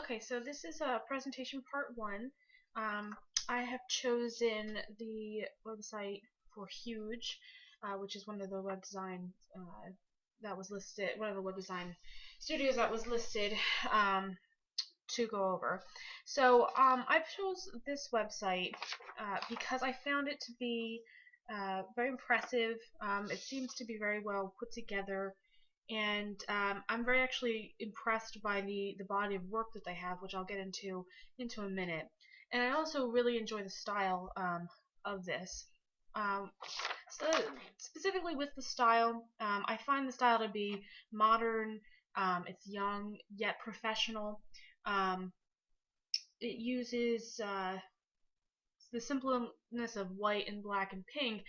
Okay, so this is presentation part one. Um, I have chosen the website for Huge, which is one of the web design that was listed, one of the web design studios that was listed to go over. So I chose this website because I found it to be very impressive. It seems to be very well put together, and I'm very actually impressed by the body of work that they have, which I'll get into a minute. And I also really enjoy the style of this. Um, so specifically with the style, I find the style to be modern. It's young yet professional. Um, it uses the simpleness of white and black and pink.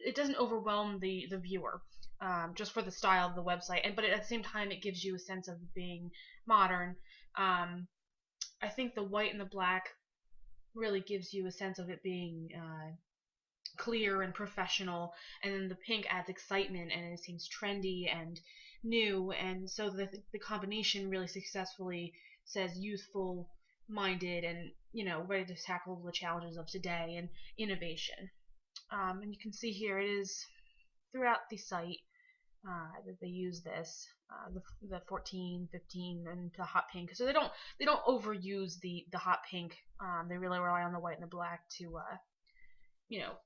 It doesn't overwhelm the viewer just for the style of the website, but at the same time it gives you a sense of being modern. I think the white and the black really gives you a sense of it being clear and professional, and then the pink adds excitement and it seems trendy and new, and so the combination really successfully says youthful minded and ready to tackle the challenges of today and innovation. And you can see here it is throughout the site that they use this, the 14, 15, and the hot pink. So they don't overuse the hot pink. They really rely on the white and the black to you know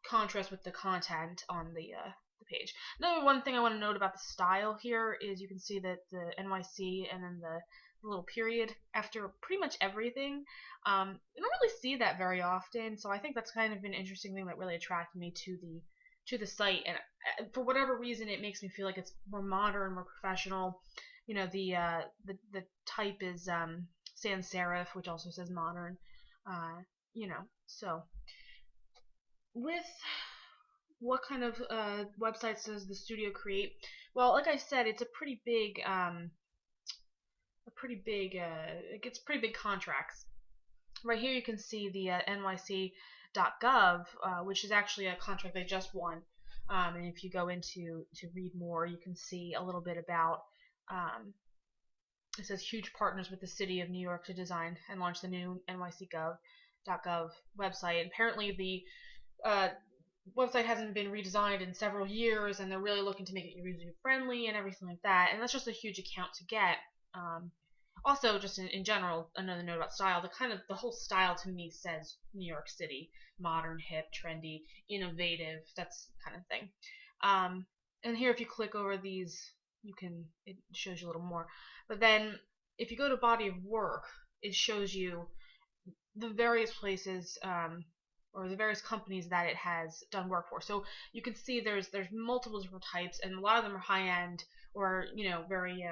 contrast with the content on the page. Another one thing I want to note about the style here is you can see that the NYC and then the little period after pretty much everything. You don't really see that very often, so I think that's kind of an interesting thing that really attracted me to the site. And for whatever reason, it makes me feel like it's more modern, more professional. The type is sans serif, which also says modern. So with what kind of websites does the studio create? Well, like I said, it's a pretty big, it gets pretty big contracts. Right here you can see the NYC.gov, which is actually a contract they just won. And if you go into to read more, you can see a little bit about. It says huge partners with the city of New York to design and launch the new NYC.gov website. Apparently, the website hasn't been redesigned in several years, and they're really looking to make it user friendly and everything like that. And that's just a huge account to get. Also, just in general, another note about style: the whole style to me says New York City, modern, hip, trendy, innovative. That's kind of thing. And here, if you click over these, it shows you a little more. But then, if you go to body of work, it shows you the various places. Or the various companies that it has done work for. So you can see there's multiple different types, and a lot of them are high end or very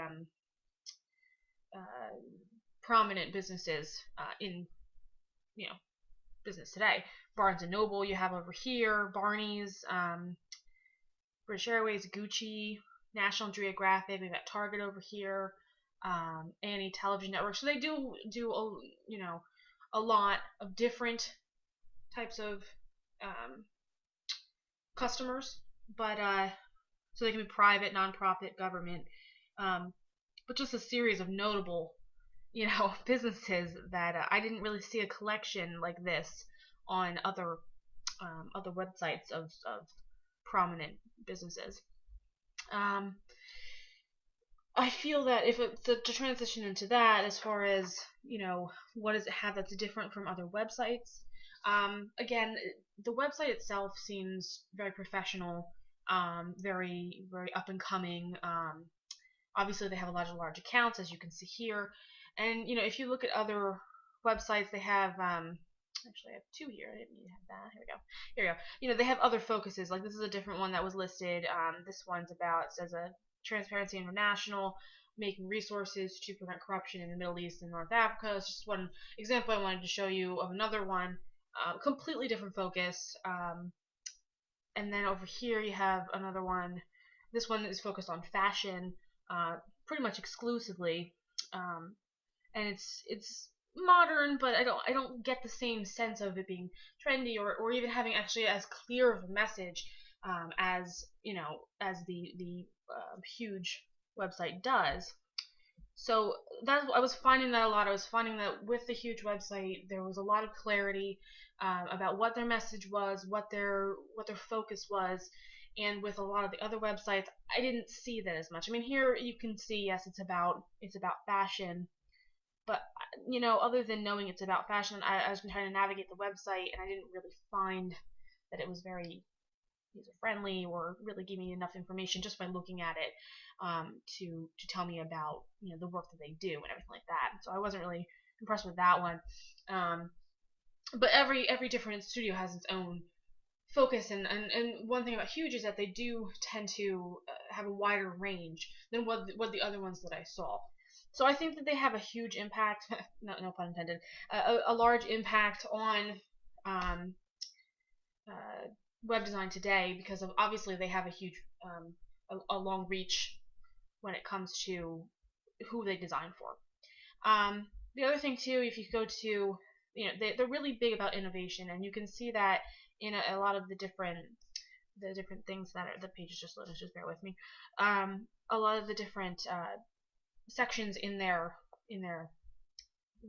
prominent businesses in business today. Barnes and Noble you have over here, Barney's, British Airways, Gucci, National Geographic. We've got Target over here, Annie Television Network. So they do a lot of different types of customers, but so they can be private, nonprofit, government, but just a series of notable, businesses that I didn't really see a collection like this on other websites of prominent businesses. I feel that if it's to transition into that, as far as what does it have that's different from other websites? Again, the website itself seems very professional, very very up and coming. Obviously, they have a lot of large accounts, as you can see here, and if you look at other websites, they have. Actually, I have two here. I didn't need to have that. Here we go. Here we go. They have other focuses. Like this is a different one that was listed. This one's about, it says a Transparency International, making resources to prevent corruption in the Middle East and North Africa. It's just one example I wanted to show you of another one. Completely different focus. And then over here you have another one. This one is focused on fashion, pretty much exclusively, and it's modern, but I don't get the same sense of it being trendy or even having actually as clear of a message as as the huge website does. So I was finding that a lot. I was finding that with the Huge website, there was a lot of clarity about what their message was, what their focus was, and with a lot of the other websites, I didn't see that as much. I mean, here you can see, yes, it's about fashion, but other than knowing it's about fashion, I was trying to navigate the website, and I didn't really find that it was very user friendly or really give me enough information just by looking at it to tell me about the work that they do and everything like that. So I wasn't really impressed with that one. But every different studio has its own focus, and one thing about Huge is that they do tend to have a wider range than what the other ones that I saw. So I think that they have a huge impact, no pun intended, a large impact on um, uh, web design today because of obviously they have a huge a long reach when it comes to who they design for. The other thing too, if you go to they're really big about innovation, and you can see that in a lot of the different things that the page is just loaded. Just bear with me. A lot of the different sections in their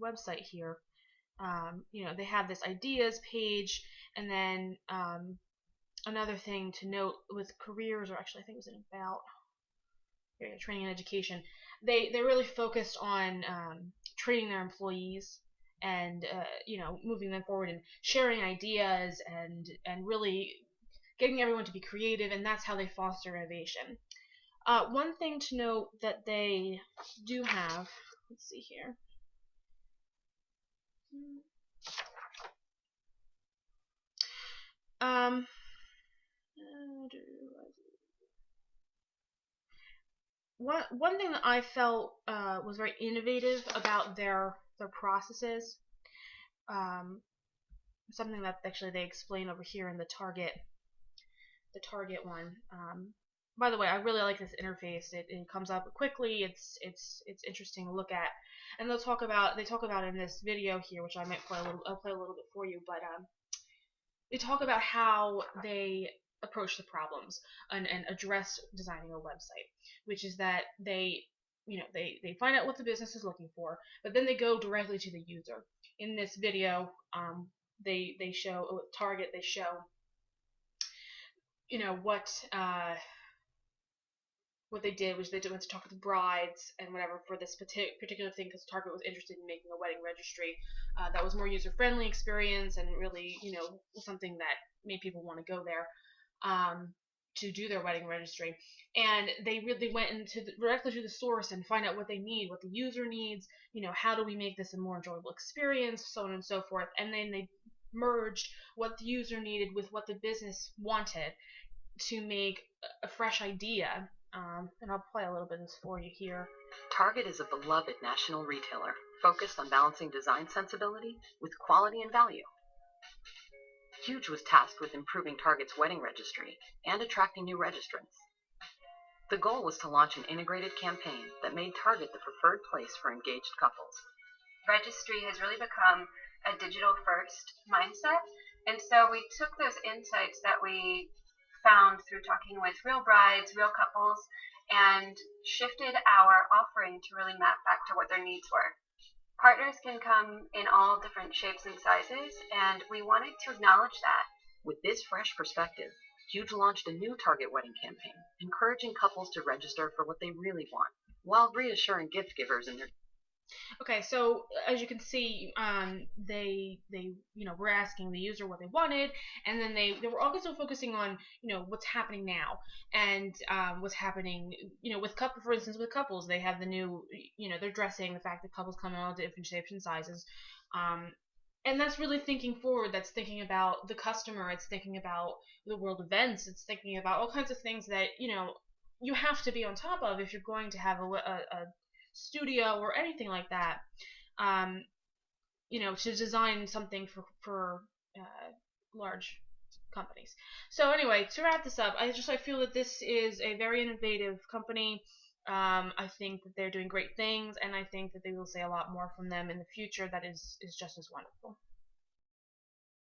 website here. They have this ideas page, and then another thing to note with careers, or actually I think it was in about training and education, they're really focused on training their employees and moving them forward and sharing ideas and really getting everyone to be creative, and that's how they foster innovation. One thing to note that they do have, let's see here. One thing that I felt was very innovative about their processes, something that actually they explain over here in the Target one. By the way, I really like this interface. It comes up quickly. It's interesting to look at, and they talk about in this video here, which I might play I'll play a little bit for you, but they talk about how they approach the problems and address designing a website, which is that they find out what the business is looking for, but then they go directly to the user. In this video, they show with Target, they show what they did was they went to talk with the brides and whatever for this particular thing, because Target was interested in making a wedding registry that was more user-friendly experience and really, something that made people want to go there to do their wedding registry. And they really went directly to the source and find out what they need, what the user needs, how do we make this a more enjoyable experience, so on and so forth. And then they merged what the user needed with what the business wanted to make a fresh idea. And I'll play a little bit of this for you here. Target is a beloved national retailer focused on balancing design sensibility with quality and value. Huge was tasked with improving Target's wedding registry and attracting new registrants. The goal was to launch an integrated campaign that made Target the preferred place for engaged couples. Registry has really become a digital-first mindset, and so we took those insights that we found through talking with real brides, real couples, and shifted our offering to really map back to what their needs were. Partners can come in all different shapes and sizes, and we wanted to acknowledge that. With this fresh perspective, Huge launched a new Target wedding campaign, encouraging couples to register for what they really want, while reassuring gift givers in their... Okay, so as you can see, they were asking the user what they wanted, and then they were also focusing on what's happening now and what's happening with for instance with couples. They have the new they're dressing, the fact that couples come in all different shapes and sizes, and that's really thinking forward. That's thinking about the customer. It's thinking about the world events. It's thinking about all kinds of things that you have to be on top of if you're going to have a studio or anything like that, to design something for large companies. So anyway, to wrap this up, I feel that this is a very innovative company. I think that they're doing great things, and I think that they will say a lot more from them in the future that is just as wonderful.